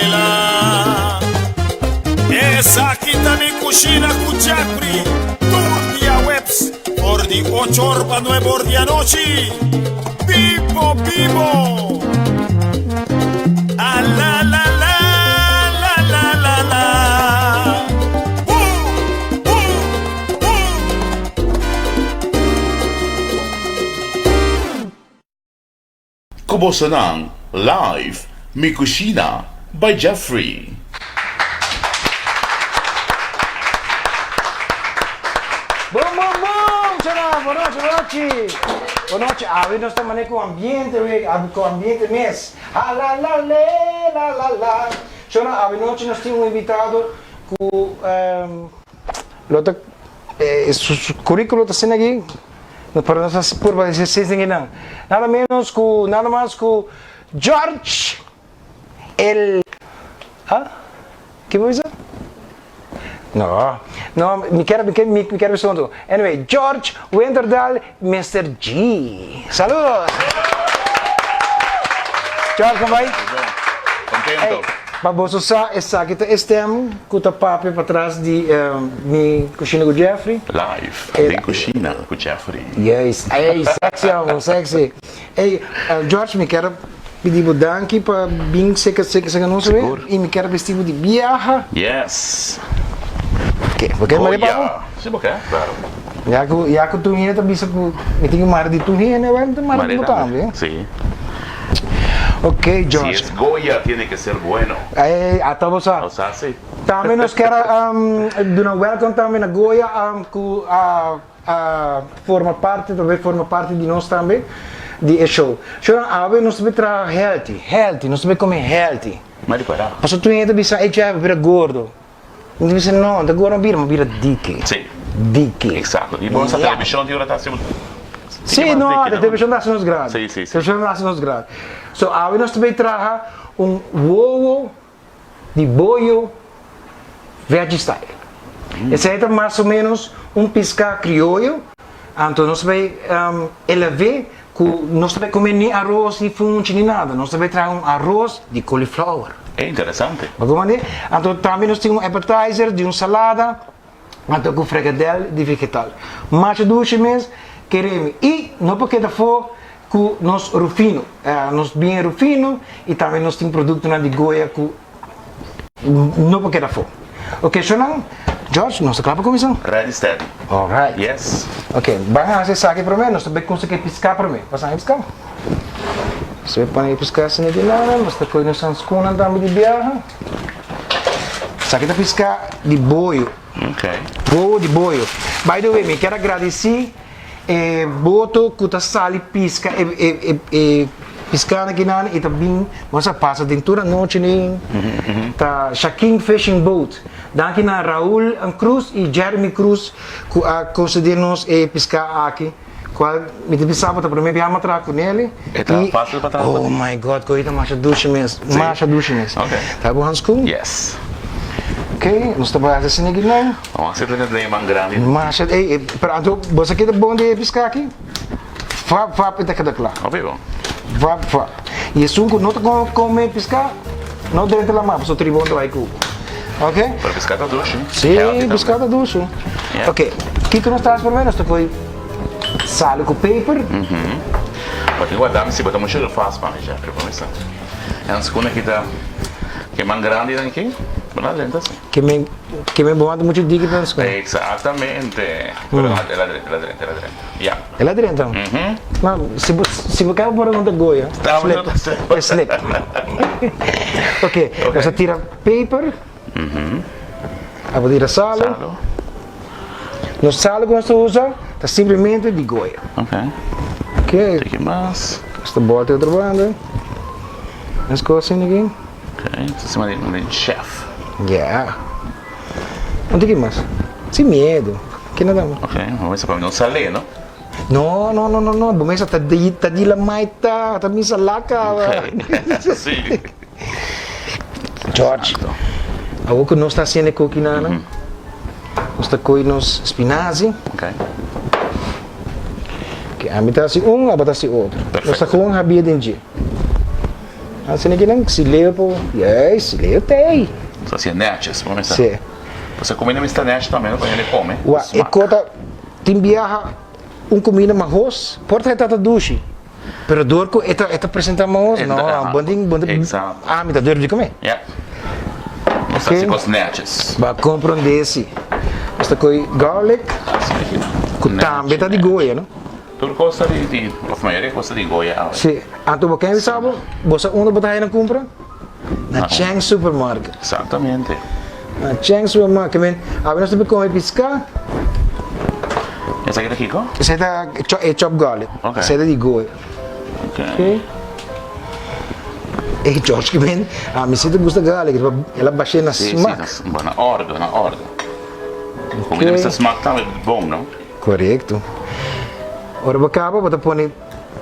la. Essa aqui também cochina com Jeffrey. Todo dia webs. Por de 8 horas para 9 horas de noche. Vivo, vivo. Ah, la, la, la, la, la, la, la. Kamusta ng Live Mi Kusina by Jeffrey. Boom, boom, boom! Tchau, boa noite, boa noite! Boa noite, hoje nós estamos aqui com o ambiente, mês. Ah, la, la, la, la, la. Tchau, hoje nós temos um invitado com... o currículo está sendo aqui. Para nós por vocês não. Nada menos com nada mais com George que coisa? Não, me quero ver. Anyway, George Winterdal, Mr. G. Saludos. George, como vai? Contento. Vamos usar essa aqui, com o papo para trás de minha cozinha com Jeffrey. Live Mi Kusina com Jeffrey. Yes, hey, sexy, amor, sexy. Hey, George, me quero pedir o danke para bem seca não sabe? E me quero vestir de viaja. Yes. Porque Oh, yeah. Sim, porque, claro. Já que tu ainda bisa que me tenho mar de tu ainda, vai ter mar de botar, né? Sim. Ok, George. Si es Goya, tiene que ser bueno. Até você. O sea, sí. Também nós quero dar welcome também na Goya, que forma parte de nós também, de show. Agora nós vamos tra healthy, nós vamos comer healthy. Mas de parar. Mas tu ainda bisa, já vira gordo. Não diz não, da gordo não vira dique. Sim. Dique. Exato. E bom, essa televisão de rotação. Sim, não, a televisão dá nos grados. Sim. A televisão dá nos grados. So, agora nós também traz ovo de boio veggie style. Esse é mais ou menos pisca criollo. Então nós vamos elevar, nós vamos comer nem arroz, nem fungo, nem nada. Nós vamos trazer arroz de cauliflower. É interessante. Então também nós temos appetizer de salada, então com fregadel de vegetal. Mais doce mesmo, queremos. E não porque da for com nós rufino, nós bem rufino e também nós temos produto de Goya com não porque da for. Ok, so now, George, nós acabamos com isso? Ready, steady. Alright. Yes. Ok, vamos fazer isso aqui para mim, nós também conseguimos piscar para mim. Passamos a piscar? Você vai para piscar assim de lá, mas está coisa nós escondendo também de viagem. Isso aqui está piscar de boio. Ok. Boio de boio. By the way, me quero agradecer boto que está sali pisca piscando aqui na e também você passa dentro da noite nem tá Shaquin Fishing Boat daqui na Raul Cruz e Jeremy Cruz que concederam-nos piscar aqui qual me teve sábado para mim viajar atrás com ele e tá fácil para trás. Oh my God, coisa mais doce mesmo, Ok. Tá bom, Hans Kuhn? Yes. Ok, nós trabalhamos assim aqui não? Vamos fazer uma bem grande. Mas, pronto, você quer bom de piscar aqui? Fap, está cada claro. Óbvio. Fap. E isso não está com piscar? Não dentro da mapa, só tribunal do Aiku. Ok? Para piscar da ducha. Sim, piscar da ducha. Ok, aqui que nós estamos por menos, tu foi sal com paper. Pode guardar, mas se botar muito fácil para já, para começar. É uma segunda que está que é mais grande aqui. Lá dentro, assim. Que me bom muito dica para nós. Exatamente. Pero ela dentro. Yeah. Ela dentro? Não, se você quer por onde Goya, slip. Ok, você tira paper. A tirar salo. No salo que você usa, está simplesmente de Goya. Ok. Tem que mais. Esta bota outra banda. As coisas aqui. Ok, isso é cima de chef. Yeah. Não tem que mais. Sem medo. Que nada mais. Ok, vamos ver para não saler, não? Não. Vamos ver, tá de la maita, tá me salaca. Sim. George, algo que nós está sendo aqui na nós está coindo espinazzi. Ok. Que a metade assim a metade outro. Nós está com uma rabia dentro. Assim aqui não, se leu, pô. Se leu, tem. Só assim, netes, vamos começar. Sim. Você come na mista net também, para ele comer. E conta, tem viaja comida mais arroz, porta é tata duche. Pero dorco, eta apresenta arroz, não, banding. Exato. Me dá dor de comer. Yeah. Você assim com os netes. Vai comprar desse. Esta coi garlic, que também tá de goia, não? Tudo custa a maioria custa de goia. Sim. Anto você sabe, você onde botar aí na compra? Na Chang Supermarket. Exatamente. Na Chang Supermarket, men. Abi nós temos que pescar. Essa aqui daqui, co? Essa é chop garlic. Ok. Essa é de goia. Ok. E George que men, me sinto gosta de garlic, ela baixa na smack. Sim, na ordem. Comida mista smack também bom, não? Correto. Ora bacaba, bota põe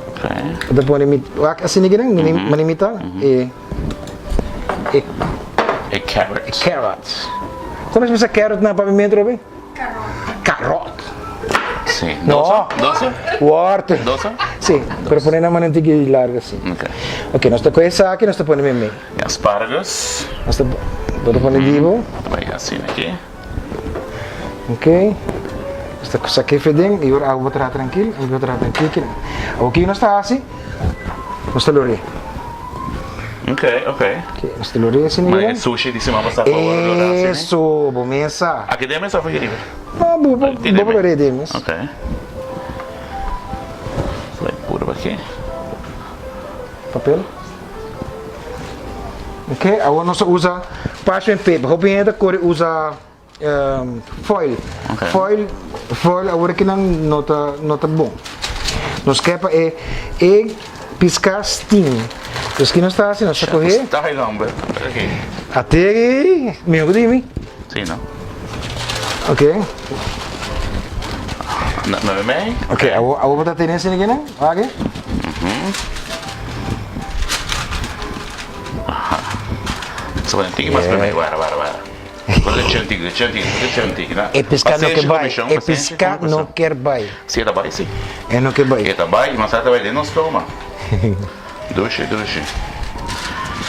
Ok. assim ninguém manimita e Carrot. carrot. Quando você carrot na pavimento, Robin? Carrot. Sim. No. Doce? Water. Doce? Sim, pero põe na manantiga larga assim. Ok. Ok, nós está com essa aqui, nós está põe meio. E asparagus. Nós está bota põe divo. Vai assim aqui. Ok. Nós está com isso aqui fedendo e agora eu vou tratar tranquilo, eu vou tratar tranquilo. Aqui nós está assim. Nós está lori. Ok. Ok, nós está lori assim Mas ninguém. sushi de cima passar por agora. Isso, bom mesa. Aqui dentro é só foi livre. Vou lori demes. Ok. Vai puro aqui. Papel. Ok, agora nós usa parchment paper. Hope ainda cor usa foil. Ok. Foil agora que não nota bom. Nós quer é piscar steam. Então aqui nós está assim, nós está correr. Tá aí, não, aqui. Até meu de Sim, não? Ok. Não é bem? Ok, agora vou botar tendência aqui, né? Ok. Só vai ter que mais para mim, para. Quando é antigo, né? É piscar no que vai. É piscar no que vai. Sim, tá bem, sim. É no que vai. Tá bem, mas tá bem, não se toma. Duche.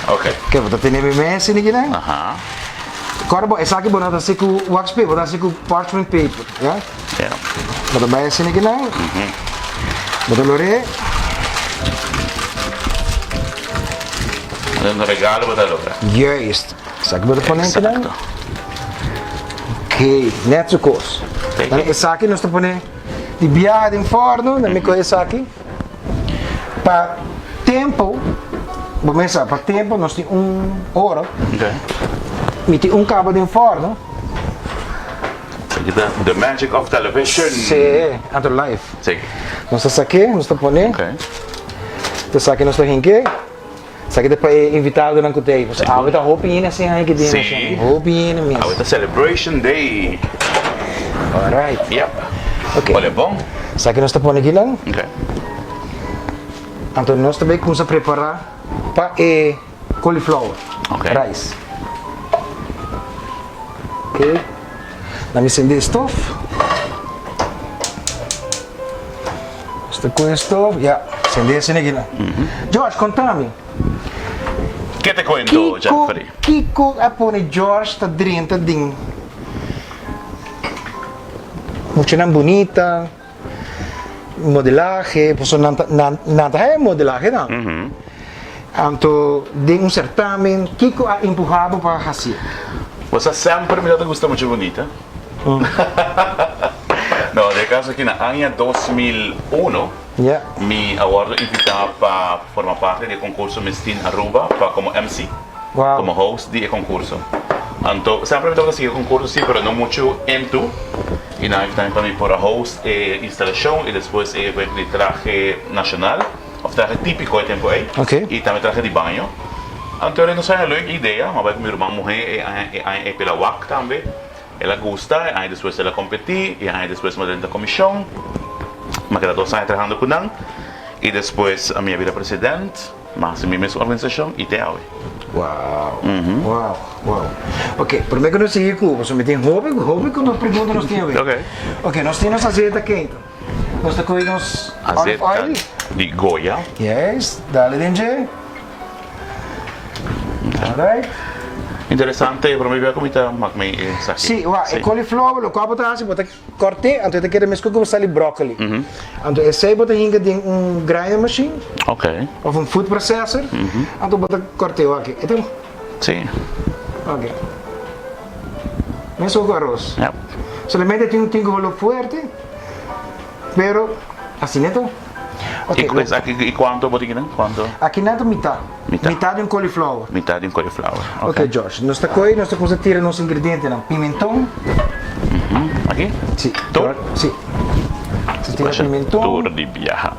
Ok. Ok, vou botar tendência aqui, né? Aham. Agora, essa aqui vou botar assim com wax paper, vou botar assim com parchment paper, né? Yeah. Vou botar assim aqui, né? Vou botar lore. Dando regalo para logra. Juist. Essa aqui vou botar aqui, né? Exacto. Ok, net zo koos. Dan essa aqui nós estamos pondo de viagem em forno, na minha coisa aqui. Para tempo, vamos começar, para tempo nós temos hora. Ok. E tem cabo de forno. The magic of television. Sim, ante live. Sim. Nós estamos aqui, nós estamos pondo. Ok. Então aqui nós estamos aqui. Isso aqui depois é invitado na cutei. Você vai dar roupinha assim aí que dentro. Sim. Roupinha mesmo. It's a celebration day. Alright. Yep. Ok. Olha, bom. Isso aqui nós estamos pondo aqui não. Ok. Então nós também começamos a preparar para cauliflower. Ok. Rice. Ok. Vamos acender a estofa. Esta com a estofa. Já. Acender assim aqui não. George, conta-me. Que te cuento, Jeffrey? Kiko a pôr George está dentro de muito bonita, modelagem, pois nada é modelagem não. Então, de certamen, Kiko a empurrado para fazer. Você sempre me gusta muito bonita. No, de caso aqui na ano 2001, Yeah. me aguardo invitar para formar parte do concurso Miss Teen Aruba como MC, Wow. como host de concurso. Então, sempre me toca seguir o concurso, sim, pero não muito em tu. E na também para mim por a host instalação e depois de traje nacional, ou traje típico de tempo aí, Ok. e também traje de banho. Então, não sei, é uma ideia, mas minha irmã mulher é pela WAC também. Ela gosta, aí depois ela competir, e aí depois uma dentro da comissão. Mas que 2 anos trabalhando com ela. E depois a minha vida presidente, mas a minha mesma organização, e até hoje. Uau. Uau. Ok, primeiro que nós seguimos com você me tem roupa que nós perguntamos nós temos. Ok, nós temos azeite quente. Nós temos olive oil. De Goya. Yes, dale dentro. Alright. Interessante, para mim, como está, mas me sabe. Sì, guarda, il cauliflower lo qua bota si bota corte, anto te quer mesco com sali broccoli. Anto e sei bota hinga ding un grinder machine Ok. of un food processor. Anto bota corte aqui. Então, Sì. ok. Messo com arroz. Ja. Solamente tem um tingolo fuerte, pero assim neto. Ok. E quanto botiquina? Quanto? Aqui neto metà. Metà. Metà di un cauliflower. Metà di un cauliflower. Ok, Josh. Nós tá coi, nós tá cosa tira nos ingredienti, não. Pimentão. Aqui? Sì. Tu? Sì. Si tira pimentão. Tour di biaha.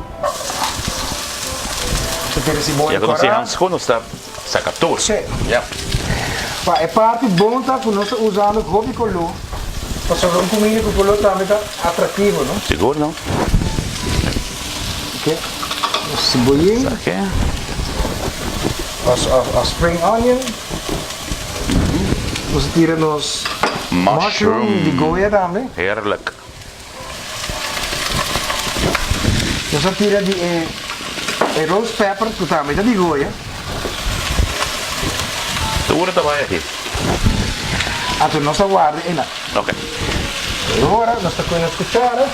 Si tira cebolla Ja, quando si corada. handschoen, sta sacator. Sì. Ja. Ma è parte buona che noi stiamo usando hobby con lui. Posso fare un pomino con quello também tá attrattivo, no? Seguro, não? Ok. Cebolinha, Aqui. a spring onion. Nós tira nos mushroom de goia também. Heerlijk. Nós tira de roast pepper que também tá de goia. Seguro também aqui. Então nós guarda e lá. Ok. Agora nós tá com a cuchara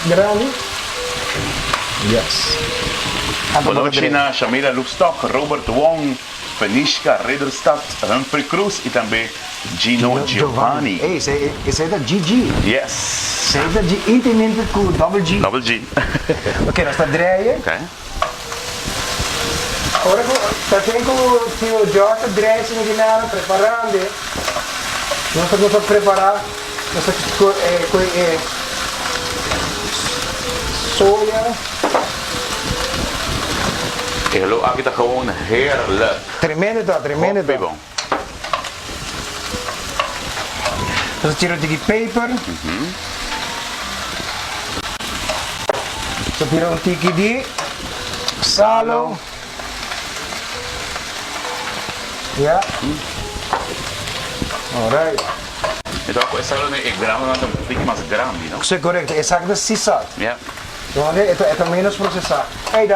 grande. Yes. Bonoci na Shamira Lustock, Robert Wong, Feniska, Rederstad, Humphrey Cruz e também Gino Giovanni. Ei, esse é da GG. Yes. Esse é da G, intimamente com double G. Double G. Ok, nós tá dreia. Ok. Agora tá tempo que o Josh dreia se não preparando. Nós estamos a preparar nossa soja. En geloof ik dat gewoon heerlijk. Tremendo tá, tremendo Hoppie tá. bom. Nós tiramos de paper. Nós tiramos um tiki de salo. Yeah. Alright. Então, essa é grande, mas um pouquinho mais grande, não? Isso é correto, exacto, sí sal. Ja. Então, é menos processado. Hey,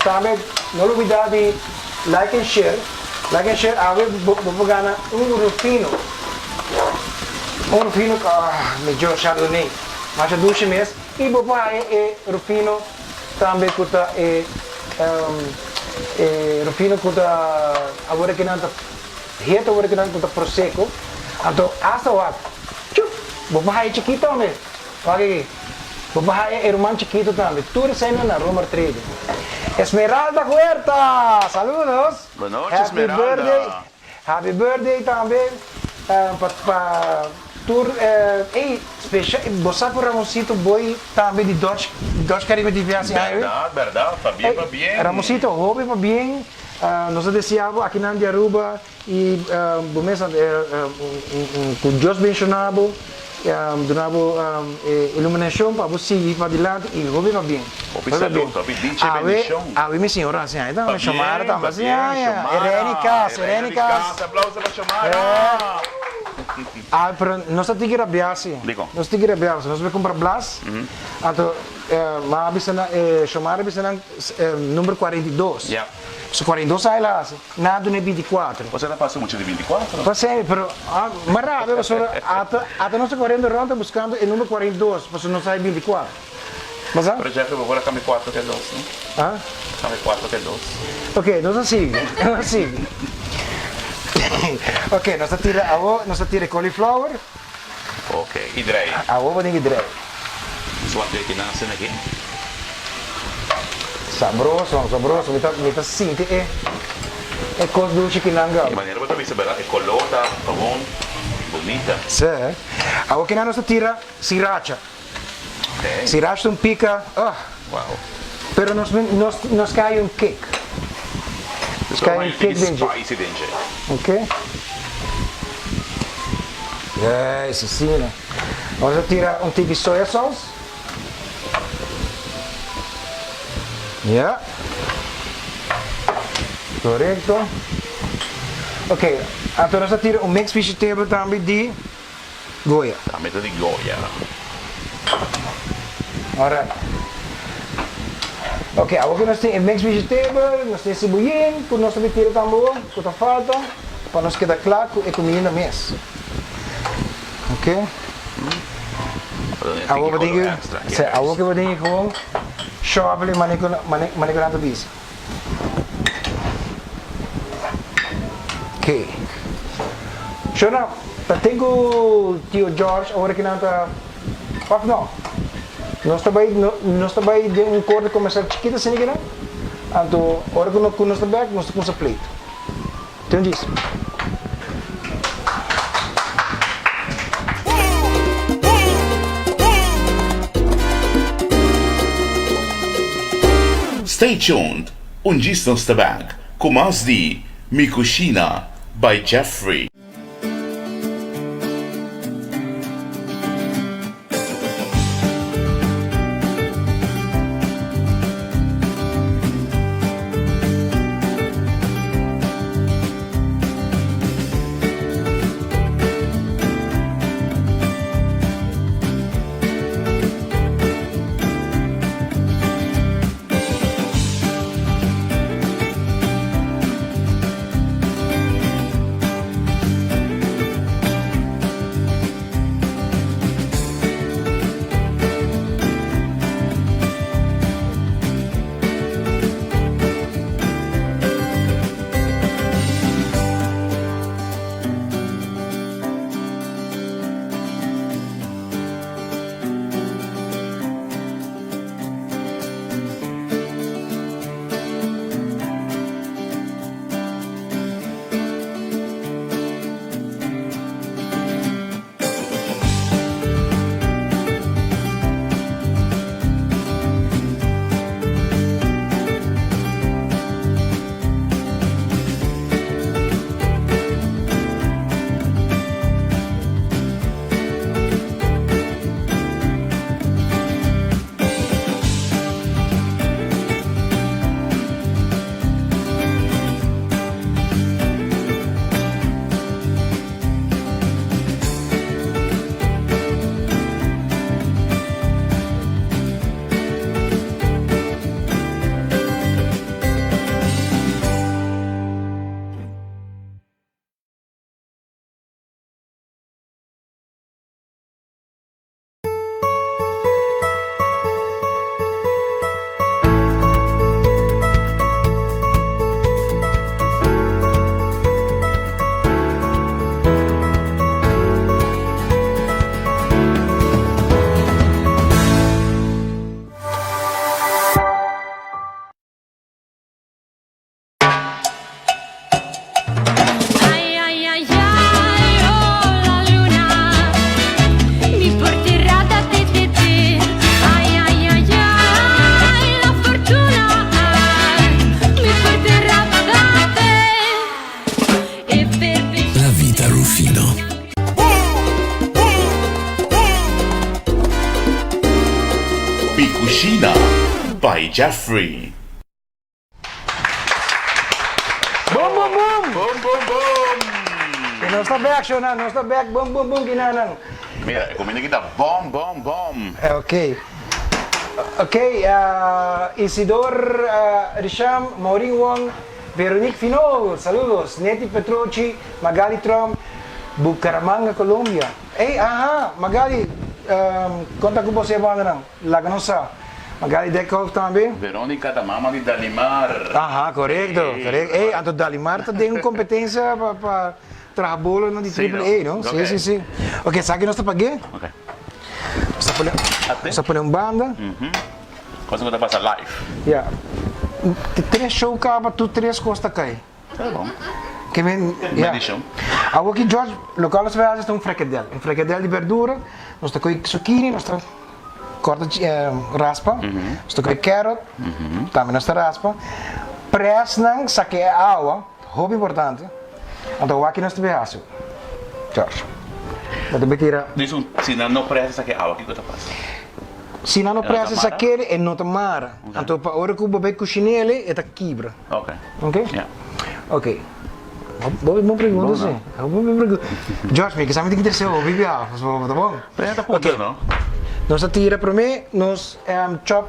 também, não olvidar de like and share. Like and share, vou ganhar rufino. Rufino, melhor chardonnay. Mas a ducha mesmo. E vou fazer rufino também com rufino com agora que não está reto, agora que não está prosecco. Então, hasta o vou fazer chiquito também. Olha aqui. Vou fazer irmão chiquito também. Tudo saindo na Roma 3. Esmeralda Huerta! Saludos! Boa noite, Esmeralda! Happy birthday também para tour. Ei, especial, você por Ramosito Boy também de Dodge Caribe de viagem. Verdade, tá bem. Ramosito, hobby para bem. Nós desejamos aqui na Aruba e com Deus mencionado. Donavo iluminação para você ir para adiante e hobby para bem. Hobby saludo, hobby dice bendição. Minha senhora, assim, então me chamaram também. Assim, Serenicas. Aplauso para chamar. Pero nós temos que rabiar-se. Nós temos que rabiar-se. Nós vamos comprar blas. Então, chamar número 42. Ja. Se 42 sai lá, nada no 24. Você não passou muito de 24? Passei, pero mas rápido, até nós correndo ronda buscando o número 42, porque não sai 24. Mas Por exemplo, agora cambia 4 que é 12, né? Ah? Cambia 4 que é 12. Ok, nós assim, ok, nós tira cauliflower. Ok, e drei. A ovo tem que drei. Só que nasce aqui. Sabroso, me tá sente é coisa doce que não De maneira que você verá, é colorida, tá bom, bonita. Sim. Agora que nós tira sriracha. Ok. Sriracha pica, Uau. pero nos cai um cake. Isso Cai é um cake dentro. spicy dentro. Ok? Isso sim, né? Vamos tirar um tique de soya sauce. Yeah. Correto. Ok, então nós tira um mix vegetable também de Goya. A meta de Goya. Alright. Ok, agora nós temos mix vegetable, nós temos cebolinha, que nós também tiramos também, que está falta, para nós quedar claro que é comida na mesa. Ok? Agora vou ter gewoon shovel manipulando bis. Ok. Shona, tenho tio George agora que não está. Papo não. Nós também de um corte começar chiquita assim que não. Então, agora que nós estamos nós temos a plate. Tem disso. Stay tuned, Ungis nos tabag, Kumas di Mikushina by Jeffrey. Mikushina by Jeffrey. Boom, boom, boom! Boom, boom, boom! Não está back, Shona, não está back, boom, boom, boom, ginanang. Mira, comida kita bom, bom, bom. Ok. Ok, Isidor Risham, Maureen Wong, Veronique Finol, saludos. Neti Petroci, Magali Trump, Bucaramanga, Colombia. Magali, conta com você, banda, lá que não sabe. Magali Dekov também. Verônica da mama de Dalimar. Correto, correto. Então Dalimar tem uma competência para trabalhar bola no de AAA, não? Okay. Sim. Ok, sabe que nós estamos pagando? Ok. Nós põe banda. Quase que passa live. Yeah. Três shows acaba, tu três costas cai. Tá bom. Que vem, Medição. Agora aqui, George, local nós vamos fazer um fricadelle de verdura, nós estamos com zucchini, nós estamos corta raspa, nós estamos com carrot, também nós estamos raspa, pressão, saque água, muito importante, então aqui nós estamos fazendo, George. Mas tira. Diz se não presta saque água, o que você passa? Se não presta saque é não tomar, então para hora que o bebê cozinha ele é quebra. Ok. Ok? Yeah. Ok. Boa pergunta, sim. Boa pergunta. George, me que sabe que terceiro, vive tá bom? Presta ponto, não? Nós tira para mim, nós chop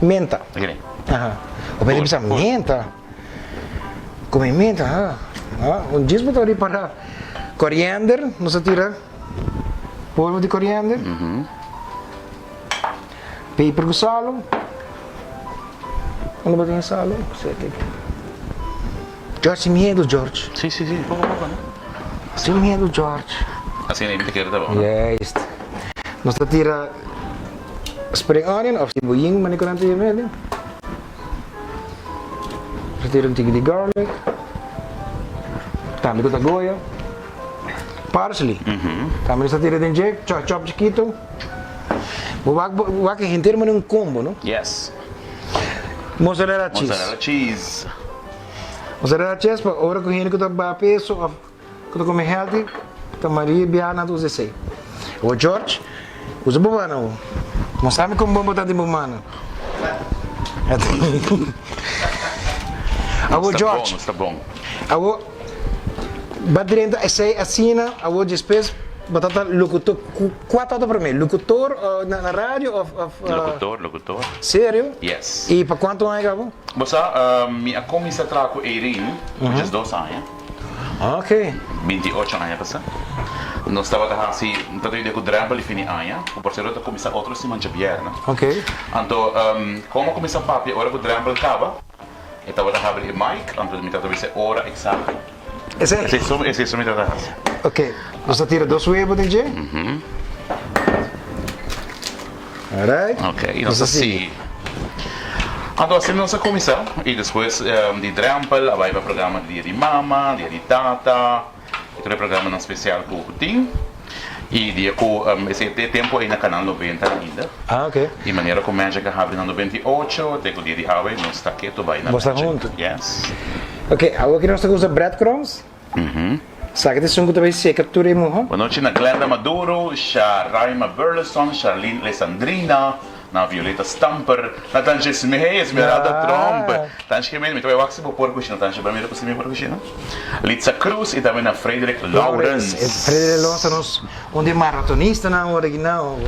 menta. Aqui. Aha. O pwede bisa menta. Come menta, ha. Un dismo ali para coriander, nós tira polvo de coriander. Peper com salo. Ano ba yung salo? George, sem medo, George. Sim, sim, sim. Pouco, né? Sem medo, George. Assim nem te tá bom. Yes. Nós tira spring onion of sibuying, mani ko natin yung medo. Nós tira um tigre de garlic. Também com goya. Parsley. Também nós tira din jack, chop chiquito. Wag hinter mo ng combo, no? Yes. Mozzarella cheese. Mozzarella cheese. Mozzarella cheese, pa ora ko hin ko ta ba peso of ko come healthy, ta Maria biana do sei. O George, usa bomba não. Mostrame como bomba tá de bomba. Awo George. Está bom. Awo badrenta essay assina, awo despes batata locutor, quatro para mim, locutor na rádio of Locutor. sério? Yes. E para quanto é gabo? Você, minha comissa trago Eirin, which is 2 anos. Ok. 28 anos passa. Nós estava assim, tanto eu com drama fini anos, o parceiro está começar outro semana de vierna. Ok. Então, como começar papi, hora que o drama acaba, estava a abrir o mic, então me estava a dizer hora exata. Esse Esse é o meu trabalho. Ok, você tira 2 huevos de G? Alright. Ok, e nós assim. Então assim nossa comissão e depois de drampel, vai para o programa de dia de mama, dia de tata, e todo o programa não especial com o Coutinho. E dia com esse tempo aí na canal 90 ainda. Ah, ok. E maneira como a gente abre na 98, até o dia de Hawaii, nós está aqui, tu vai na Você junto? Yes. Ok, agora que nós usamos breadcrumbs. Sabe que tem também se captura em morro? Boa noite na Glenda Maduro, a Raima Burleson, Charlene Alessandrina, na Violeta Stamper, na Tanja Esmeralda Tromp, Tanja que mesmo, então eu acho que vou pôr coxina, Tanja primeiro para cima por coxina. Litza Cruz e também na Frederick Lawrence. Frederick Lawrence nós onde maratonista na original.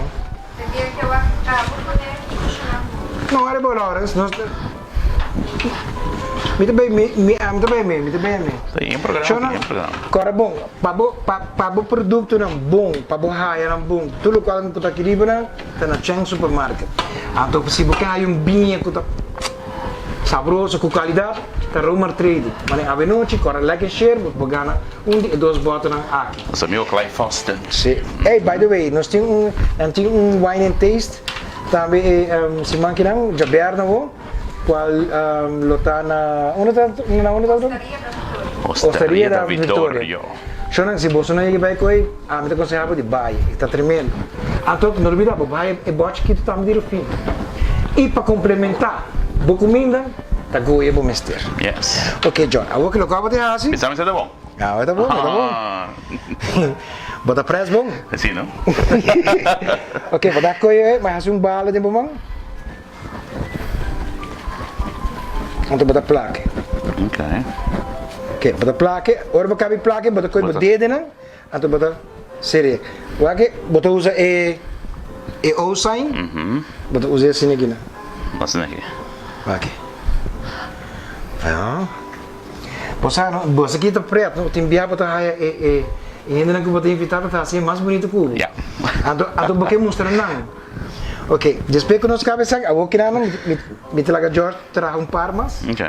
Não era bom Lawrence, nós muito bem. Tem programa. Agora bom, para o produto não bom, para o raia não bom, tudo qual que está aqui está na chain supermarket. Então se você quer um vinho que está saboroso com qualidade, está Romer Trade. Mas a noite, agora lekker share, você ganha 1 e 2 botas aqui. Esse é meu Clive Foster. Sim. Hey, by the way, nós temos wine and taste, também se manque não, já berna vou. Qual lota na Osteria da Vittorio. Shonan se você não ir vai coi, me aconselhava de vai, está tremendo. Então não olvida, vai é bote que tu tá me dir o fim. E para complementar, boa comida, tá goia bom mester. Yes. Ok, John, a que lo acabo de fazer. Pensamos que tá bom. Ah, tá bom. Bota press bom. Assim, não? Ok, bota coi, mas fazer bala de bom. Então bota plaque. Ok, bota plaque. Ora bota plaque, bota coi bota dedo não. Então bota série. O que bota usa o sign. Bota usa assim aqui não. Assim aqui. Aqui. Ah. Você aqui tá preto, não tem biar bota e ainda não que bota invitado tá assim mais bonito que o. Yeah. Então porque mostrar não. Ok, depois que nós cabeça, eu vou criar me telaga George terá par mais. Ok.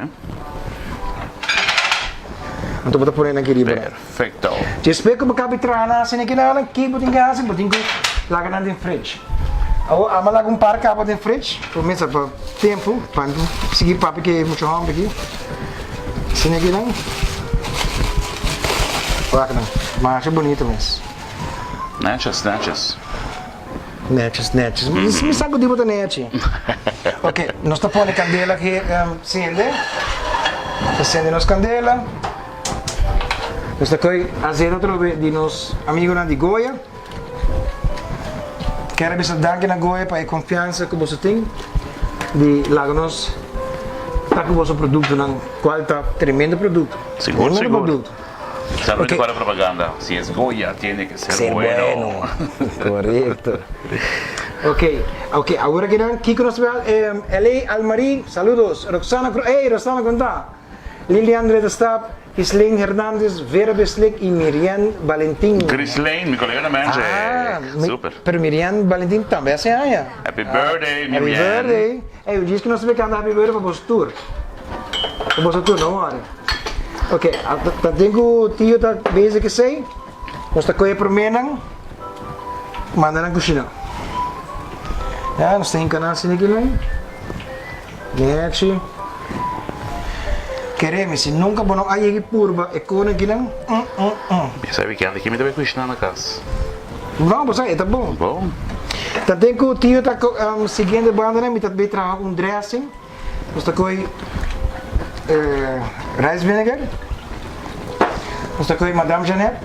Então vou pôr aqui riba. Perfeito. Depois que eu cabe trana assim aqui não, que botin gas, botin que laga na fridge. Eu amalaga par cabo de fridge, começa para tempo, para seguir papo que muito homem aqui. Assim aqui não. Olha não, mas é bonito mesmo. Netjes. Me sabe de botar net. Ok, nós estamos pondo candela aqui, acende nos candela. Nós estamos azeite outra vez de nos amigos de Goya. Quero avisar danke na Goya para a confiança que você tem de largar-nos tá com o vosso produto, qual está tremendo produto. Seguro. Produto. Sabe Ok. cuál es la propaganda? Si es Goya, tiene que ser, Ser bueno. Correcto. Ok, ahora que dan, Kiko nos ve, L.A. Almarí, saludos. Roxana, Roxana, ¿cómo está? Lilian Redestap, Isleen Hernández, Vera Beslik y Miriam Valentín. Chris Lane, mi colega de Manche. Super. Pero Miriam Valentín também é años. Happy birthday, Happy Miriam. birthday. Hey, diz que nós sabemos que anda happy birthday para o tour. Para o tour, não hora. Ok, dan tenho tio tá bezig que sei. Nós tá coisa para menang. Manda na cozinha. Ja, nós tem canal assim aqui lá. Merci. Queremos, se nunca bono aí que purba e cona aqui lá. Sabe que anda aqui me deve cuidar na casa. Vamos, aí, tá bom. Bom. Dan tenho tio tá seguindo banda né, me tá bem trabalhar um dressing. Nós tá coi rice vinegar. Nós tá coi Madame Jeanette.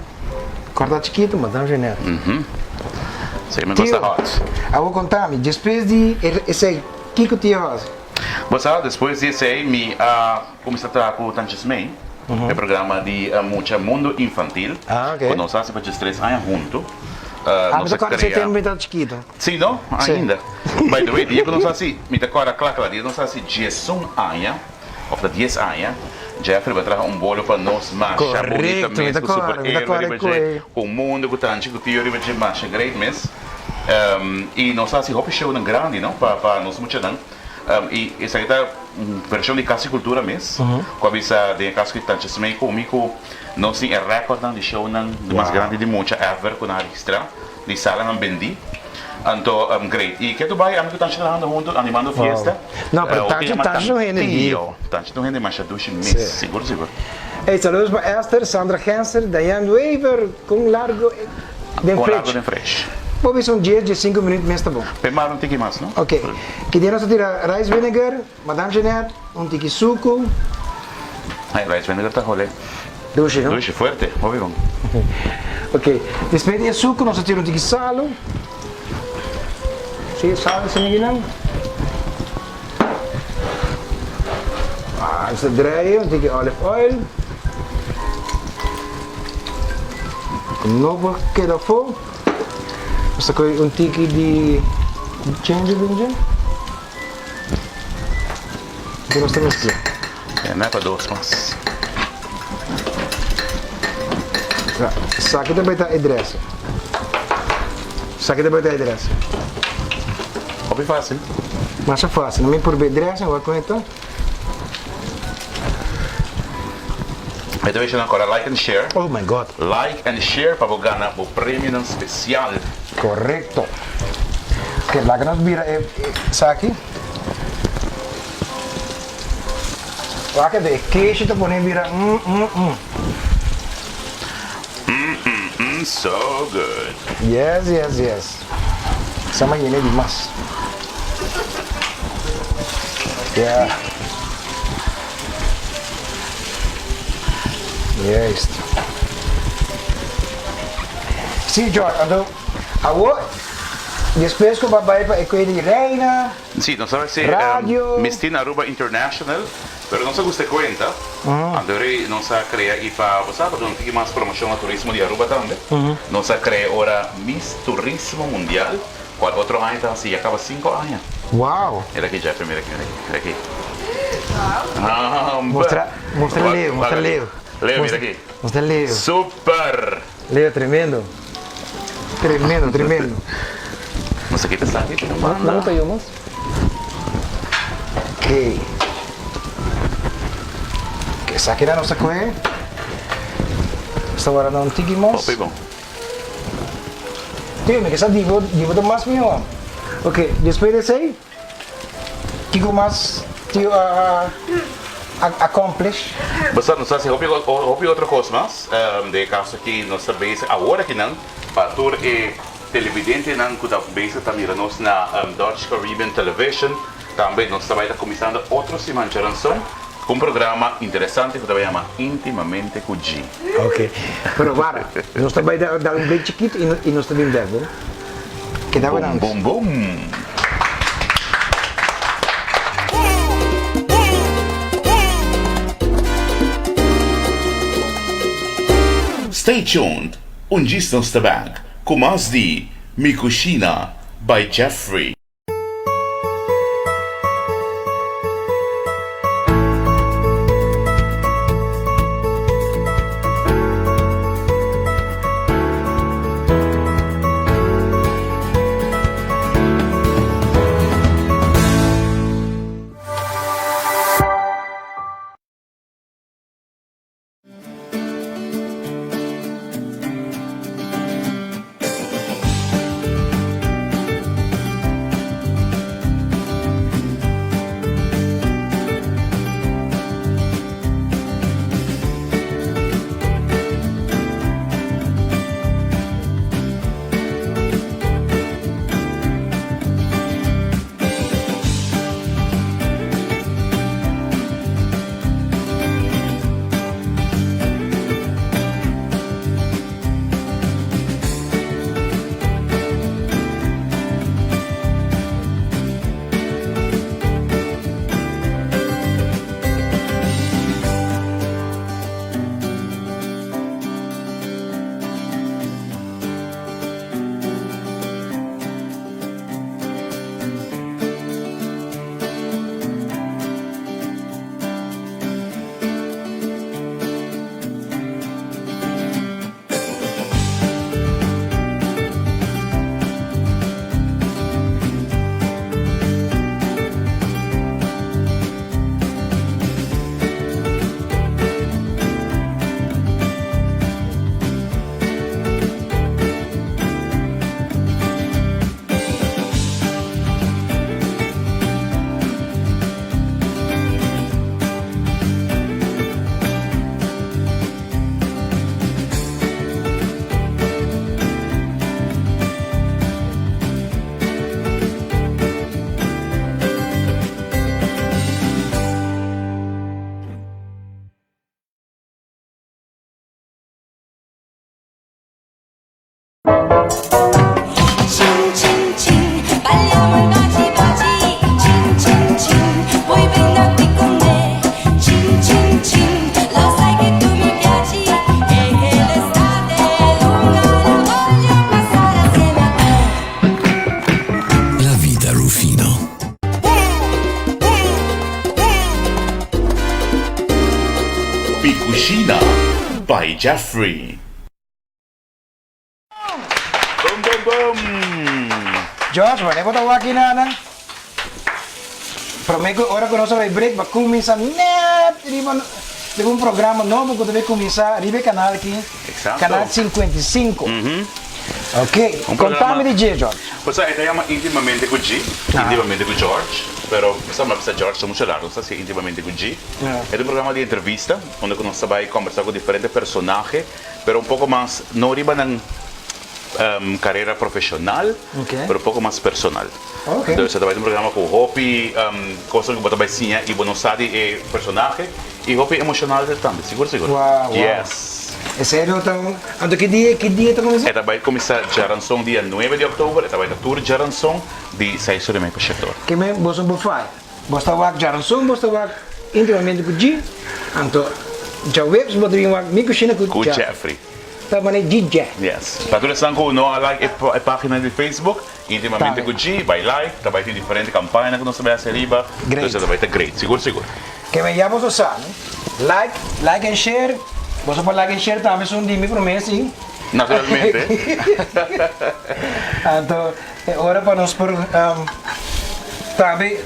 Corta chiquito, Madame Jeanette. Sei me gosta Tio, hot. eu vou contar, depois de esse aí, o que o tio faz? Você depois desse aí, me comecei a trabalhar com o Tanchismei. É programa de Mundo Infantil. Ah, ok. Quando nós fazemos para 3 anos juntos. Mas agora você tem muito chiquito. Sim, não? Ainda. By the way, dia que nós fazemos, me decora, claro, dia nós fazemos 10 anos, ou 10 anos, Jeffrey vai trazer bolo para nós, mas bonita mesmo, com super-héroe, com o mundo, com o tanto, com o tio, mas great mesmo. E nós fazemos hobby show grande, não? Para nós muito não. E essa aí é uma versão de casa e cultura mesmo. Com a visa de casa que tanto meio comigo, nós temos recorde de show de mais grande de muita ever com a registra de sala não vendi. Então, great. E que tu vai, amigo, tanto trabalhando junto, animando festa. Não, mas tanto não rende aqui. Tanto não rende mais a ducha mesmo, seguro, seguro. Hey, saludos para Esther, Sandra Genser, Diane Weaver, com largo de Com largo frente. de frente. Vou ver se 10 de 5 minutos mesmo tá bom. Pemar um tiki mais, não? Ok. Que dia nós tira rice vinegar, Madame Jeanette, tiki suco. Aí, rice vinegar tá rolê. Duche, não? Ducha, forte, vamos ver. Ok. Depois de suco, nós tira tiki salo. Sim, salo, assim aqui não. Isso draaien, tiki olive oil. Novo que da fogo. Basta ko tiki de ginger ginger. Que nós temos aqui. Não é para dois, mas... Sa kita baita idressa. Sa kita baita idressa. Hobby fácil. Mas é fácil, não me por idressa, agora com então. Então, deixa eu agora like and share. Oh my god. Like and share para ganhar o prêmio especial. Correcto. Que lá que nós vira sa aqui. Lá que de queijo tá poner vira So good. Yes, yes, yes. Sama ini Dimas. Yeah. Yes. Sim, George, então, depois que o papai para a de reina. Sí, no sabes si Radio. Mistina Aruba International, pero no se guste cuenta. Andorre no se crea y para donde tiene más promoción al turismo de Aruba también. No se crea ahora Miss Turismo Mundial, cual otro año está así, acaba 5 años. Wow. Mira aquí, Jeffrey, mira aquí. Ah, Mostra Leo, mostra Leo. Leo, mira aquí. Mostra Leo. Super. Leo, tremendo. Tremendo, tremendo. No sé qué te está aquí. Não pegamos? Ok. Que essa aqui é a nossa coisa. Esta agora não tigimos. Papi, bom. Tio, me que essa divo do mais meu. Ok, depois desse aí, que mais tio accomplish? Basta, não sei se houve outra coisa mais, de caso que nós sabemos agora que não, para tour e televidente não que talvez também nós na Dutch Caribbean Television, também nós também está começando outro semana de ranção, um programa interessante que também chama Intimamente com G. Ok, pero para, nós também dá bem chiquito e nós também deve, né? Que dá Boom, boom, boom. Stay tuned. Unjistans tabag. Kumazdi. Mikushina by Jeffrey. 칭칭칭 빨려물 바지바지 칭칭칭 보이백 나 삐꼰대 칭칭칭 la sai che tu mi piaci e che l'estate lunga la voglio passare assieme a te. La vita Rufino. Mikushina by Jeffrey. Boom, boom, boom. George, wanneer wordt al na? Prometo, ora que nós vai break, vai começar net, de um programa novo que vai começar, ribe canal aqui, Exato. canal 55. Ok, Un contame programma- di G, George. Pues ito llama intimamente con G, intimamente con George, pero insomma questa George è molto largo, sta intimamente con G. È un programma di intervista, onde nós vai conversar con differenti personaggi, pero un poco más, no arriba ng carrera profissional, Ok. pero un poco más personal. Ok. Então você trabalha um programa com Hopi, coisas que você vai ensinar e você sabe é personagem e Hopi emocional também, seguro, seguro. Uau, uau. Yes. É sério, então, ando que dia está começando? Ela vai começar Jaranson dia 9 de outubro, ela vai na tour Jaranson de 6 horas e meia para o setor. Que me você não faz? Você vai Jaranson, você vai intimamente com G, então, já webs, você vai me coxina com Com Jeffrey. Jeffrey. Tá, mas é DJ. Yes. Para todos que não like a página do Facebook, intimamente Tá. com G, vai like, vai ter diferentes campanhas que nós vamos fazer ali, Great. então vai ter great, seguro, seguro. Que me já você sabe, like and share, você pode like and share também, são de mim promessa, sim. Naturalmente. Então, é hora para nós por também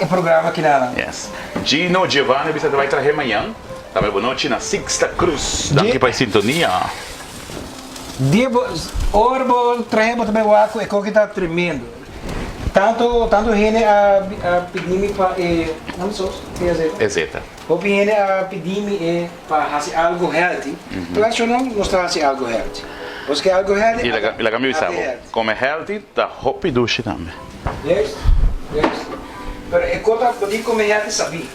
o programa aqui na. Yes. Gino Giovanni, você vai trazer amanhã. Também boa noite na Sixta Cruz. Daqui para a sintonia. Dia hora vou trazer também o arco, é que está tremendo. Tanto gente a pedir-me para não sou, É Zeta. o gente a pedir-me para fazer algo healthy. Eu acho que não está fazendo algo healthy. Você quer algo healthy? E la cambio de sabor. Come healthy, da hopi dushi também. Yes, yes. Pero é coisa poder comer healthy, sabia?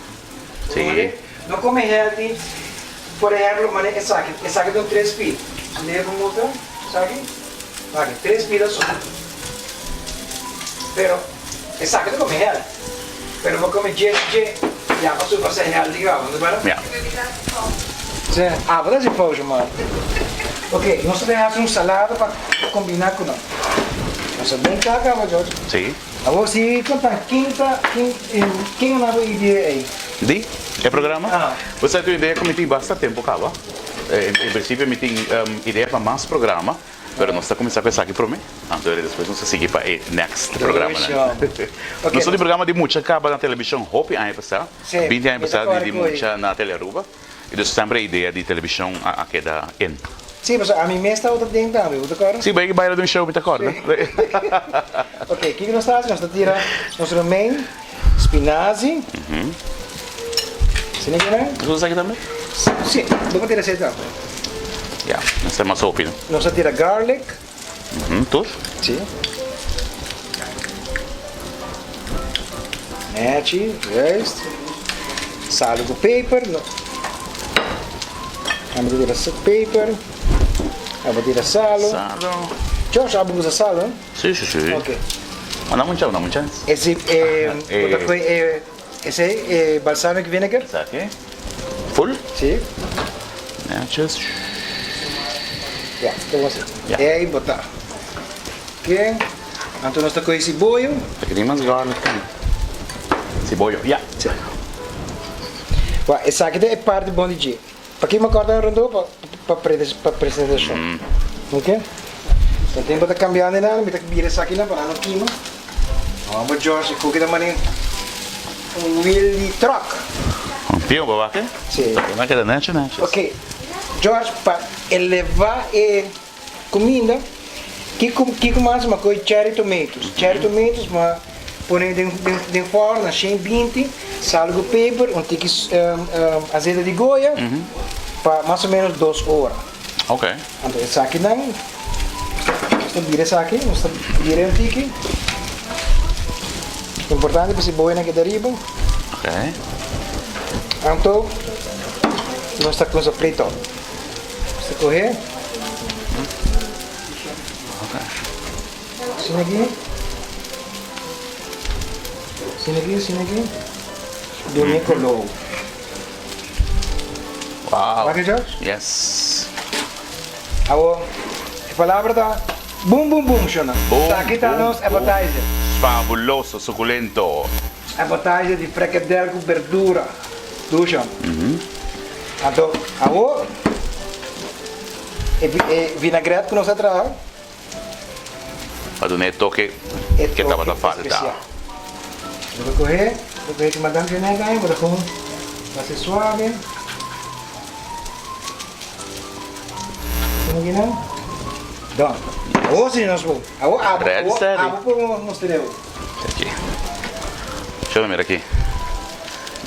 Sim. Não comer healthy, por exemplo, mas é saque de 3 pilas. Leva um motor, sabe? 3 pilas só. Pero é saque de comer healthy. Pero vou comer já passou para ser healthy, não é? Ja. Sim. Ah, vou dar de pausa, mano. Ok, nós temos um salada para combinar com nós. Nós bem caga, mas Jorge. Sim. Agora, se contar, quem não tem ideia aí? Di? É programa? Ah. Você tem ideia que me tem bastante tempo, cava? Em princípio, me tem ideia para mais programa. Pero nós estamos começando a pensar aqui para mim. Então, depois nós seguir para o next programa, né? Okay. Nós temos programa de muita caba na televisão, Hope, ano passado. Sim. 20 anos passado, de Concordo. muita na Teleruba. E nós sempre a ideia de televisão aqui da N. Sim, mas a mim mesmo está outra dentro também, outra cara? Sim, vai que baila de um show, me acorda? Ok, o que nós fazemos? Nós tiramos nosso main, spinazi. Sim, né? Você usa aqui também? Sim, vamos tirar esse então. Já, nós temos a Hope, né? Nós tiramos garlic. Tudo? Sim. Mete, rest. Sal com pepper. Vamos tirar pepper. Vamos tirar sal. Salo. Josh, abu usa sal, não? Sim, sim, sim. Ok. Não muito, não muito. Esse é balsamic vinegar? Isso aqui. Full? Sim. Just... Já, então assim. Ja. E aí, botar. Ok. Então nós estamos com esse boio. Aqui tem mais garlic também. Cebola. Já. Essa aqui é parte bom de dia. Para quem me acorda rondou para apresentação. Ok? Então tem que cambiar de nada, tem que virar essa aqui para não queima. Vamos, Jorge, com que maneira um wheel de truck. Um pio, babaca? Sim. Não queda net. Ok. Jorge, para elevar a comida, que começa uma coisa cherry tomatoes. Cherry tomatoes, mas põe de forno, 120, sal e pepper, um tique azeite de goia, para mais ou menos 2 horas. Ok. Então, essa aqui não. Nós vira essa aqui, nós vira um tique. Importante para se boia aqui deriva. Ok. Então, nós estamos com essa preta. Você correr. Ok. Assim aqui. Assim aqui. Dormir com logo. Wow. Vai, Jorge? Yes. Agora, a palavra tá boom, boom, boom, Shona. Boom, Tá aqui está boom, nosso boom. appetizer. Fabuloso, suculento. Appetizer de fricadela com verdura. Tu, Shona. Então, agora, vinagrete que nós atrás. Para dar o toque que estava a falta. Vou correr que madame Janeta aí, vai ser suave. Como que não? Então, agora sim nós vamos. Ready, steady. Agora mostrei. Aqui. Deixa eu ver aqui.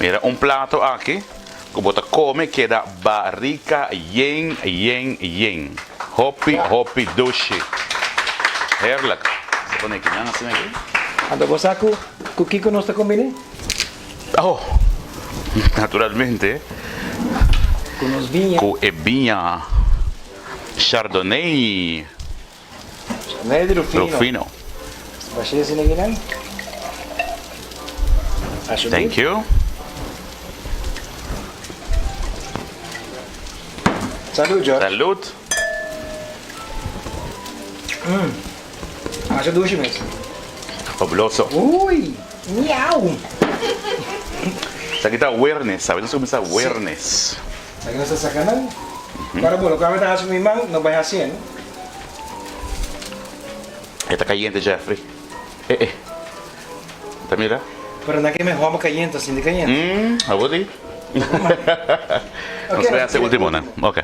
Mira, um prato aqui. Que você come que dá barrica yen. Hopi, doce. Heerlijk. Você põe aqui, não? Assim aqui. Então, você com o que nós estamos combinando? Oh, naturalmente. Com os vinhos. Com ebinha. Chardonnay. Não é de Rufino. Baixei assim aqui, não? Acho bem. Thank you. Salud, Jorge. Salud. Acho doce mesmo. Fabuloso. Ui! Miau! Isso aqui tá awareness, sabe? Nós começamos awareness. Isso aqui nós estamos sacando. Agora, bom, quando eu estou minha mão, não vai assim, né? Está caliente, Jeffrey. Tá mira? Pero não é que me roma caliente, assim de caliente. Aguarde. Vamos ver esse último, né? Ok.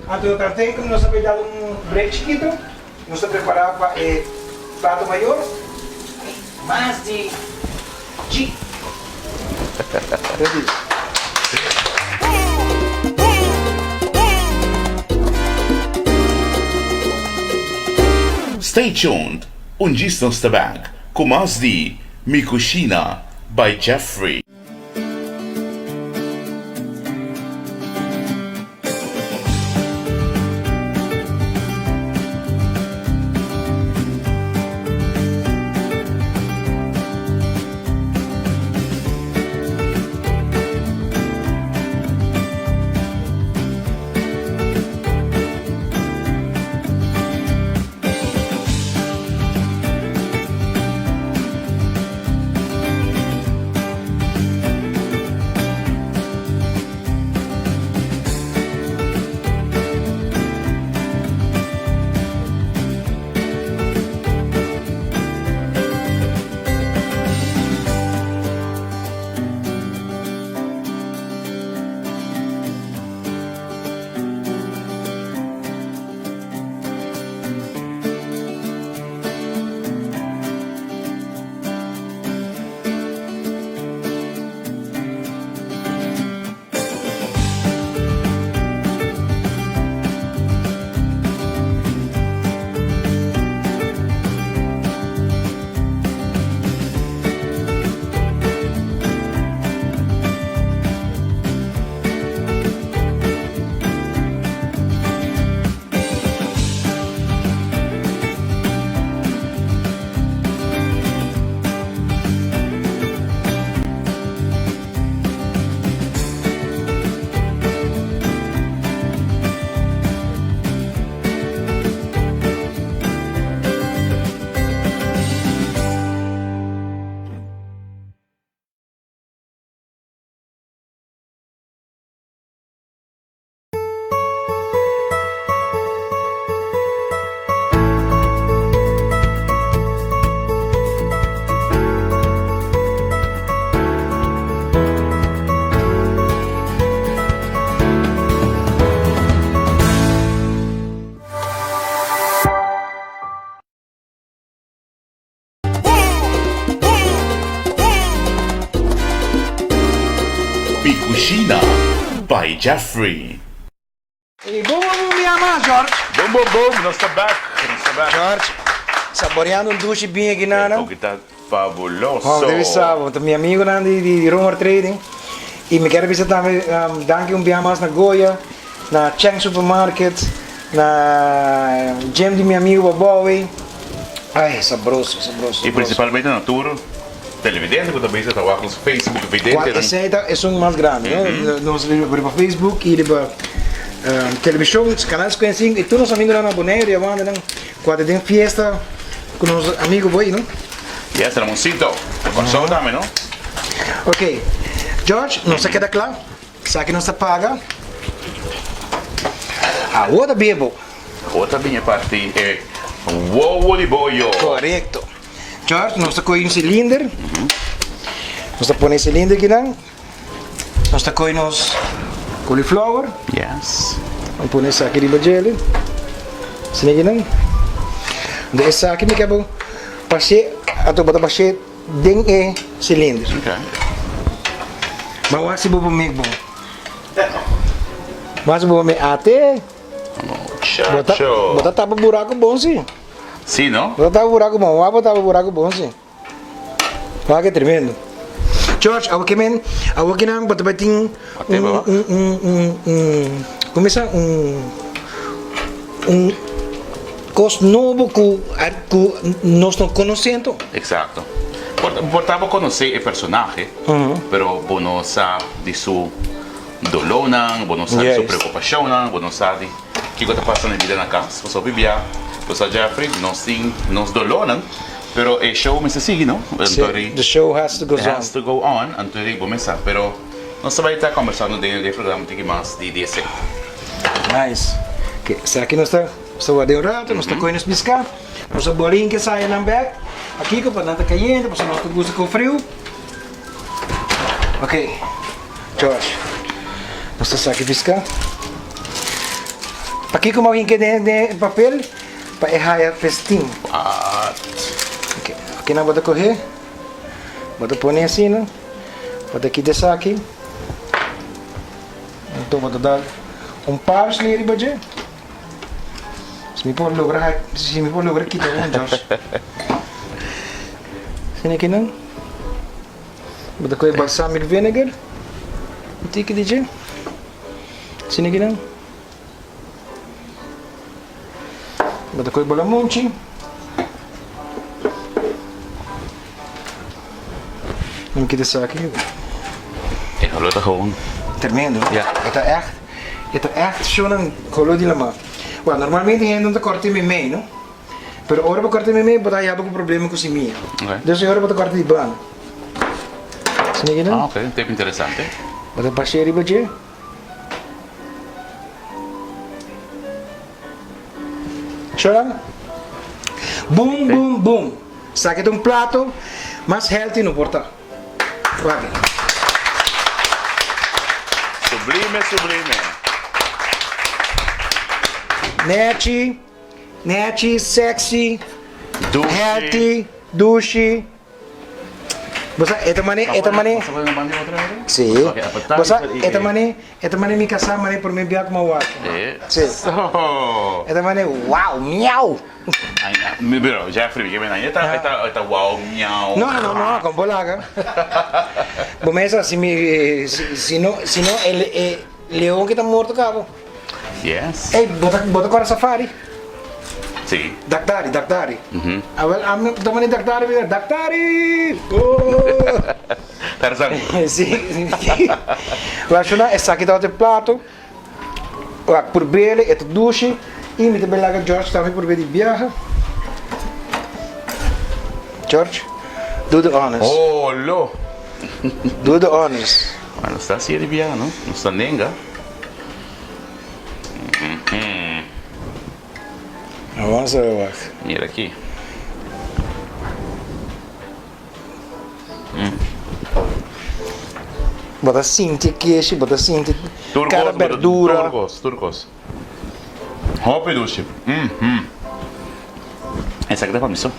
Então, eu tratei como nós vamos dar break chiquito. Nós estamos preparados para o prato maior. Mais de... Stay tuned. Unjistos Tabak. Kumazdi. Mikushina by Jeffrey. Cucina by Jeffrey. E bom, me ama, George. Boom, boom, boom. Nós está back. Nós está back. George, saboreando um duche bem aqui, Nana. O que está fabuloso. Oh, deve saber, então meu amigo Nana de Romer Trading. E me quero visitar também, danke bem mais na Goya, na Cheng Supermarket, na gym de meu amigo Bowie. Ai, sabroso, sabroso. E principalmente na tour televidente, que também está lá com os Facebook vidente. Esse aí é um mais grande, né? Nós vamos para Facebook e para televisão, os canais conhecidos, e todos os amigos na Boneiro e a banda, quando tem festa com os amigos Bowie, não? E esse Ramoncito, passou também, não? Ok, George, não se queda claro, sabe que não se paga. A outra bebo. Outra minha parte é o de boio. Correto. George, nós estamos com um cilindro. Nós estamos com um cilindro aqui, não? Nós estamos com os cauliflower. Yes. Vamos pôr esse aqui de bagel. Sini aqui, não? Esse aqui me quebra. Passei, atau bata passei dentro do cilindro. Ok. Mas se vou comer bom. Mas vou comer até. Chacho. Bota tapa buraco bom, sim. Sim, não? Bota tapa buraco bom. Vai botar buraco bom, sim. Olha que tremendo. George, ako kimen, ako kinang batabating Ate ba? começa cos novo que nós não conhecemos. Exato. Portava conhecer o personagem, pero vos não sabe de sua dor, vos não sabe de sua Yes. preocupação, vos não sabe o que está passando na vida na casa. Você vivia, você Jeffrey, nos dolonan, pero o show me sigue, não? The show has to go It on. has to go on, então vou começar, pero nós vamos estar conversando dentro do programa de mais de 10. Nice. Okay, sa akin nós está de um rato, nós está com nos piscar, nós a bolinha que sai na bag, aqui que para não estar caindo, para nós gosta com frio. Ok, George, nós está aqui piscar. Aqui como alguém que de papel, para errar a festim. What? Ok, aqui não vou correr, vou pôr assim, não? Vou aqui dessa aqui. Então vou dar parsley de budget. Se me pode lograr quitar George. Sini aqui não? Vou dar balsamic vinegar. Um tique de gin. Sini aqui não? Vou dar bolamonchi. Vamos quitar isso aqui. Ik geloof het gewoon. Tremendo. Ja. Het is echt zo'n color de lama. Well, normalmente a gente não corta em meio, não? Pero agora para cortar em meio, porque aí há algum problema com o minha. Ok. Então agora para cortar de ban. Se não é Ah, não? ok, tempo interessante. Para passar aí bater. Chora. Boom, boom, boom. Saque de prato mais healthy no porta. Vai. Sublime, sublime. Neti, sexy, Douche. healthy, douche. Você, esta mané. Passa por uma bandeira outra vez? Sim. Ok, appetizer Você, e- esta mané me casar mané por me biar com uma wata. Sim. So. Esta mané, wow, miau. Pero, Jeffrey, que ven esta wow, miau. No, con bolaga. Bomesa, si no, el león que está muerto, cabo. Yes. Hey, bota com a safari. Sim. Daktari. Ah, well, esta mané Daktari. Oh. Tarzan. Sim. Raciona, essa aqui tá o prato. Por bele, é douche. E me também lá George também por ver de viagem. George, do the honors. Oh, lo. Do the honors. Bueno, está así de bien, ¿no? No está nenga. Vamos a ver. Mira aqui. Bota cinti queijo, bota cinti cara verdura. Turcos. Hop e duche. Essa aqui dá pra missão?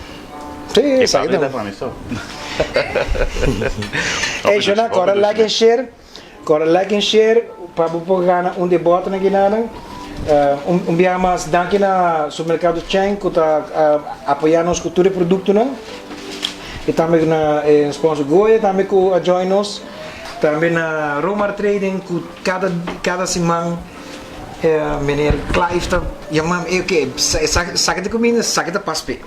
Sim, Essa sai aqui dá da. pra missão? Ei, Jona, agora like and share. Agora, like and share, para o programa onde bota na guinada. Dia mais, danke na supermercado Chen, que está apoiando nos cultura e produto, não? E também na sponsor Goya, também com a Join Us, também na Romar Trading, que cada semana, meneer Clive está, ok, saca de comida, saca de paspe.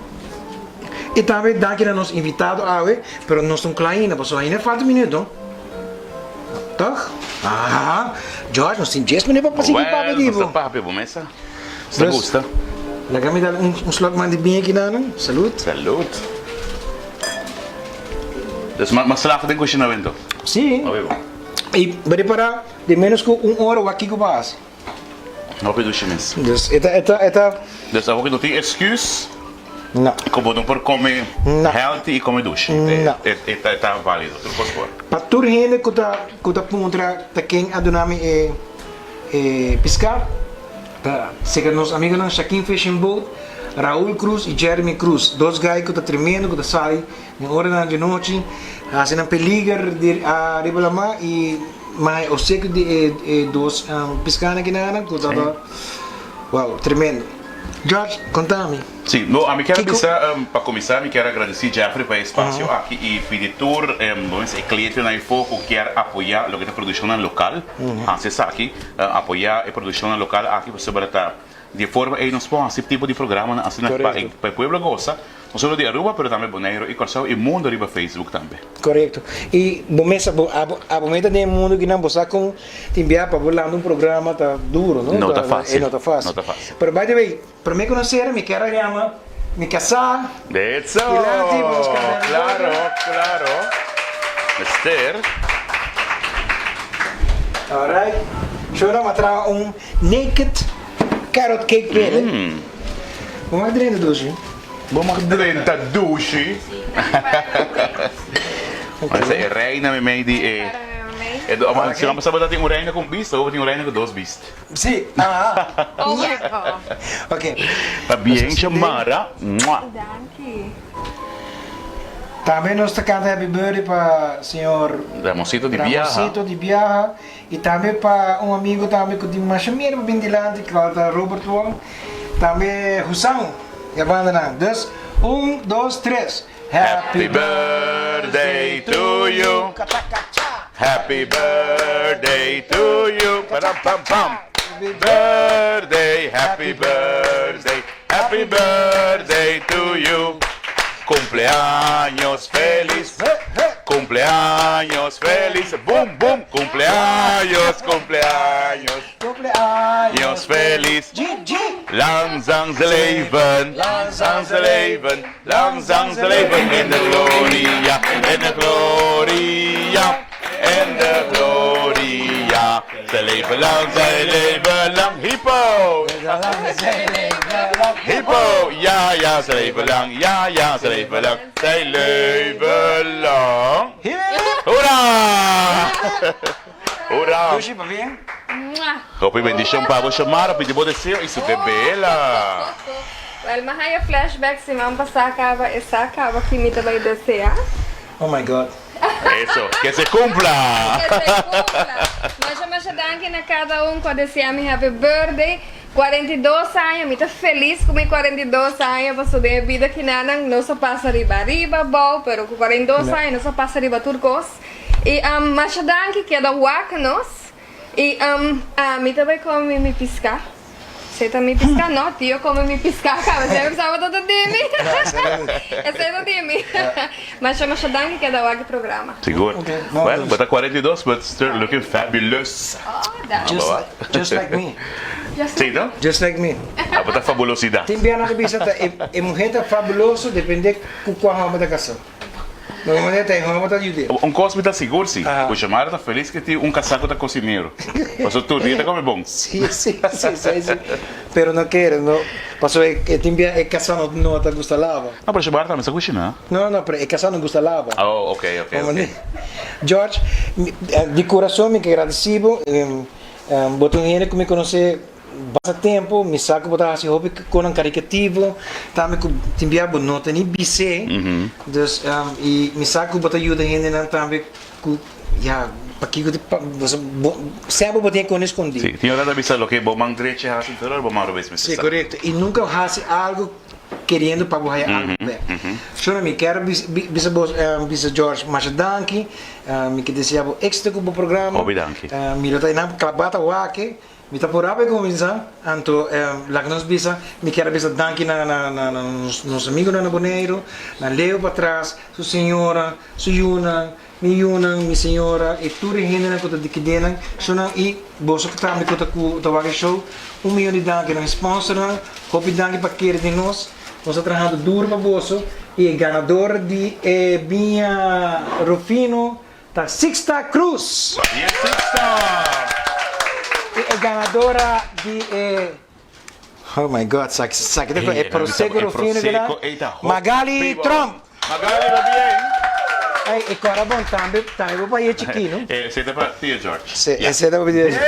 E também danke na nos invitado, mas nós estamos klein, mas ainda falta minuto. Toch? Ah, George, nós temos 10 minutos para participar, Well, basta papi, bomesa. Você Yes. gosta? Lagam dar slok man de bem aqui, não? Salud. Salud. Dus mas será que tem coisa na vento? Sim. Ó, bebo. E prepara de menos que 1 hora aqui com base. Não pedo chimes. Dus eta. Dus dan ook nog die excuus. Não. Como não por comer Não. healthy e comer douche. Não. Tá válido, tudo por favor. Para tur gente que tá contra tá quem adunami pescar. Tá, chega nos amigos não Shaquin Fishing Boat, Raul Cruz e Jeremy Cruz, dois guys que tá tremendo, que tá sai na hora de noite, fazendo peligro de arriba lá mar e mas o seco de dos pescando aqui na que tá wow, tremendo. George, contame. Sim, no, a mim quero Kiko? dizer, para começar, me quero agradecer Jeffrey pelo espaço aqui e pedir tour, o cliente na foco quer apoiar o que é a produção local, acessar aqui, apoiar a produção local aqui para sobre de forma aí nós podemos esse tipo de programa assim para o povo gosta, não só de Aruba, mas também Bonaire e Corsão e mundo arriba Facebook também. Correto. E bomesa a bometa de mundo que não você com te enviar para volar programa tá duro, não? Não tá fácil. Não tá fácil. Não tá fácil. Pero by the way, para me conhecer, me quero chamar, me casar. That's all. Ilati, vamos casar. Claro. Esther. Alright. Show me traga naked carrot cake bread. Vamos lá dentro doce. Vamos dentro douche. Mas é reina me meio de mas se não passar tem reina com bisto ou tem reina com dois bistos. Sim. Oh my god. Ok. Tá bem chamada. Danke. Também nós está cantando happy birthday para senhor Ramosito de viaja. Ramosito de Viaja e também para amigo também que tem uma chameira para bem dilante que é Robert Wong. Também Hussam. E a banda não. Dus 1, 2, 3. Happy birthday to you. Happy birthday to you. Pam pam pam. Happy birthday to you. Cumpleaños feliz. Cumpleaños feliz. Boom boom. Cumpleaños. Cumpleaños feliz. Langzaam ze leven, langzaam ze leven, langzaam ze leven in de gloria, in de gloria, in de gloria. Ze leven lang, hippo! Hippo! Ja, ze leven lang, ja, ze leven lang, zij leven lang. Hoera! Hoera! Sushi para bem? Hopi bendición para vos chamar, pedir vos deseo e su bebela. Well, mahaya flashback si ma'am basta acaba que me vai desejar. Oh my god. Eso, que se cumpla. Mas danke na cada que deseja me happy birthday. 42 anos, me tá feliz com 42 anos, passou de vida que não só passa riba, bom, pero com 42 anos não só passa riba turcos. E mas danke que é da wak nós. E me também come me piscar. Você também piscar? Não, tio come me piscar, cara. Você precisava todo de mim. É cedo de mim. Mas chama danke que é da wak programa. Seguro. Okay. Well, but 42, but still looking fabulous. Just like me. Sim, não? Just like me. Ah, but fabulosidade. Tem bem na cabeça, é mulher fabuloso, depende com qual rama da casa. Normalmente tem rama da judia. Cosme está seguro, sim. Ah. O chamar está feliz que tem casaco da cozinheiro. Passou tudo, dia come bom. Sim. Pero não quero, não. Passou tem bem casado não está gusta lava. Não, para chamar também, você cozinha? Não, pero casado não gusta lava. Oh, ok. George, de coração me agradecido. Botou gente que me conhece bastante tempo, me saco botar assim roupa com um caricativo, também que te enviava nota nem BC, dus e me saco botar ajuda gente também que aqui sempre botem com escondido. Sì, ti ho dato visto che bomang dreche ha sentito o bomang robes Sim, correto. E nunca hace algo querendo para borrar algo. Então, me quero bisa George Machadanki, me que deseava extra com o programa. Obidanki. Me lota na klabata wake. Me tá por aí começar, então lá que nós bisa, me quero bisa danki na nos amigos na Boneiro, na Leo para trás, sua senhora, sua Yuna, mi senhora, e tudo ainda na conta de que deram, só e bolso que tá me conta com o Tawagi Show, milhão de danki na sponsor, copy danki para querer de nós trabalhando duro para bolso e ganador de Binha Rufino, tá Sixta Cruz. Yes, Sixta! E ganadora de oh my god, sabe é Prosecco Rufino de lá Magali Trump. Magali va bem. E agora bom também vou para ir chiquinho. Siete para Tio George. Esse deve dizer.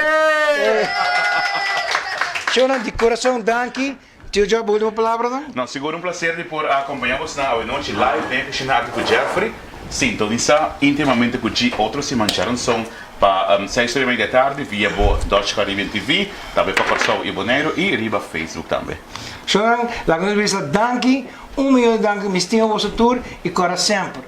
Chona de coração danke. Tio George, última palavra não? Não, seguro prazer de por acompanhar-vos na noite live, né, que está aqui com o Jeffrey. Sintoniza intimamente com o outros se mancharam som para 6h30 da tarde via Dutch Caribbean TV, também para Corsão e Boneiro e riba Facebook também. Chona, lá que nós vemos danke, milhão de danke, me estima vosso tour e cora sempre.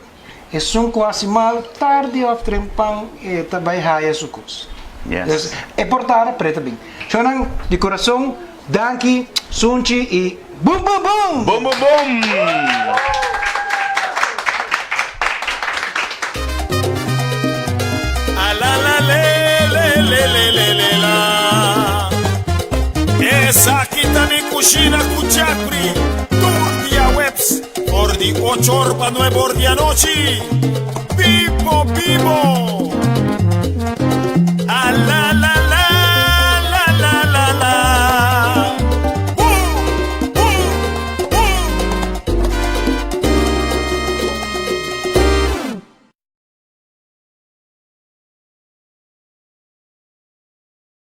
E são quase mal tarde ou trempão e também raia sucos. Yes. É portada preta bem. Chona, de coração, danke, sunchi e bum bum bum! Bom, bom, bom! Esa kita ni kushina kuchapri Turdia webs For the 8 orba 9 ordi a noci Vivo, vivo